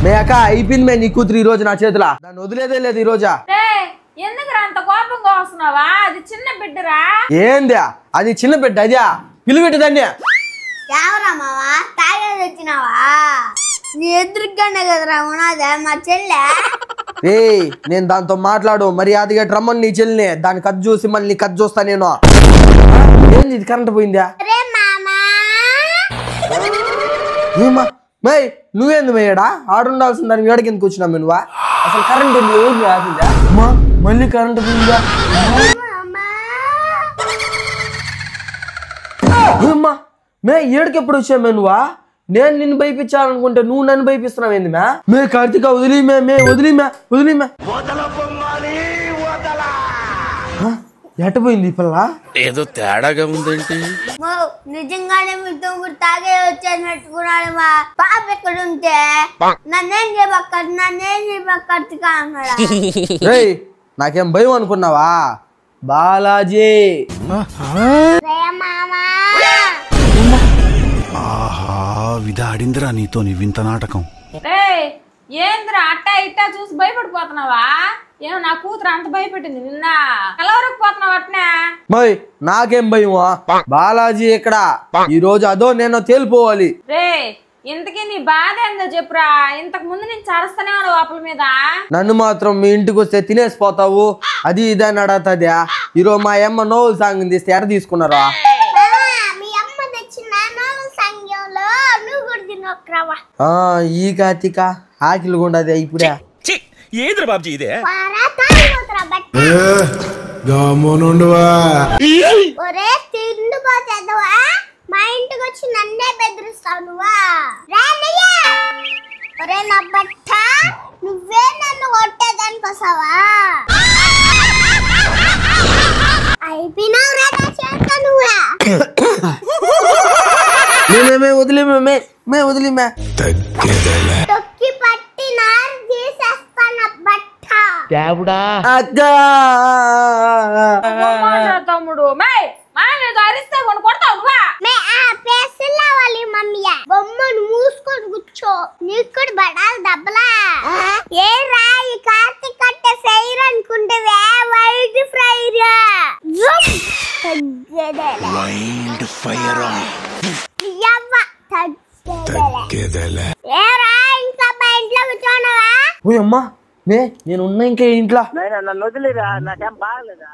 మే అక్క అయిపోయింది మే నీ కూతురు ఈ రోజు నా చేతుల దాన్ని వదిలేదే లేదు ఈ రోజా ఎందుకురా అంత కోపంగా వస్తున్నావా అది చిన్న బిడ్డరా ఏంది అది చిన్న బిడ్డ అదే పిలువెట్టు దాన్ని ఎవరా మావా తాగేది వచ్చినావా నీ ఎదురుగానే కదరా ఉన్నదే మా చెల్లె నేను దాంతో మాట్లాడు మర్యాదగా రమ్మని నీ చెల్లిని దాన్ని కట్ చూసి మళ్ళీ నీ కట్ చూస్తా నేను ఏంది ఇది కరెంట్ పోయిందా ఏమా మై నువ్వేంది మేయడా ఆడుండాల్సిన దానికి వేడికి ఎందుకు వచ్చినా నువ్వా అసలు కరెంట్ అమ్మా మళ్ళీ కరెంట్ పోయిందా ఏమ్మా మే ఏడికి ఎప్పుడు వచ్చామే నువ్వా నేను నిన్ను భయపించాలనుకుంటే నువ్వు నన్ను భయపిస్తున్నావు ఏంది మే కార్తీక వదిలిమే వదిలిమే ఎట పోయింది ఈ పిల్ల ఏదో తేడాగా ఉందేంటి నిజంగానే మీతో తాగే వచ్చేటట్టుకున్నాడు మా పాప ఎక్కడ ఉంటే నన్నేం చేయబక్కర్తిగా అన్నాడా నాకేం భయం అనుకున్నావా బాలాజీ విధాడిందిరా నీతో నీ వింత నాటకం ఏంద్రా అట్టా ఇట్టా చూసి భయపడిపోతున్నావా ఏమో నా కూతురు అంత భయపెట్టింది నిన్న కలవరకు పోతున్నావు అట్నే మై నాకేం భయమా బాలాజీ ఇక్కడ ఈ రోజు అదో నేను తేలిపోవాలి ఇంతకీ నీ బాధ ఏందో చెప్పురా ఇంతకు ముందు నేను చరస్తనే ఉన్నావు లోపల మీద నన్ను మాత్రం మీ ఇంటికి వస్తే తినేసిపోతావు అది ఇదని అడగతుంది ఈరోజు మా అమ్మ నోవులు సాంగ్ తీస్తే ఎడ తీసుకున్నారా ఈ కార్తీక ఆకిలి ఉండదు ఇప్పుడే ఏదిరా బాబుజీ ఇదే ఒరే తిండిపోతేదవా మా ఇంటికి వచ్చి నన్నే బెదిరిస్తావు నువ్వా ఒరే నా బట్ట నువ్వే నన్ను కొట్టేదానికి వస్తావా అయిపోయినావు రా నా చేత నువ్వా వదిలిమే తొక్కి పట్టి నారు తీసేస్తాను బట్ట దేవుడా తమ్ముడు అరిస్తే కొడతావు బొమ్మను మూసుకొని కూర్చో నీకు కూడా పడాలి దెబ్బలా ఏ రాయి కార్తీక్ కట్టే ఫైర్ అనుకుంటే వైల్డ్ ఫైర్ ఇంకా మా ఇంట్లో కూర్చోనవా అమ్మా నేను ఉన్నా ఇంకా ఇంట్లో నన్ను వదిలేరా నాకేం బాగలేదా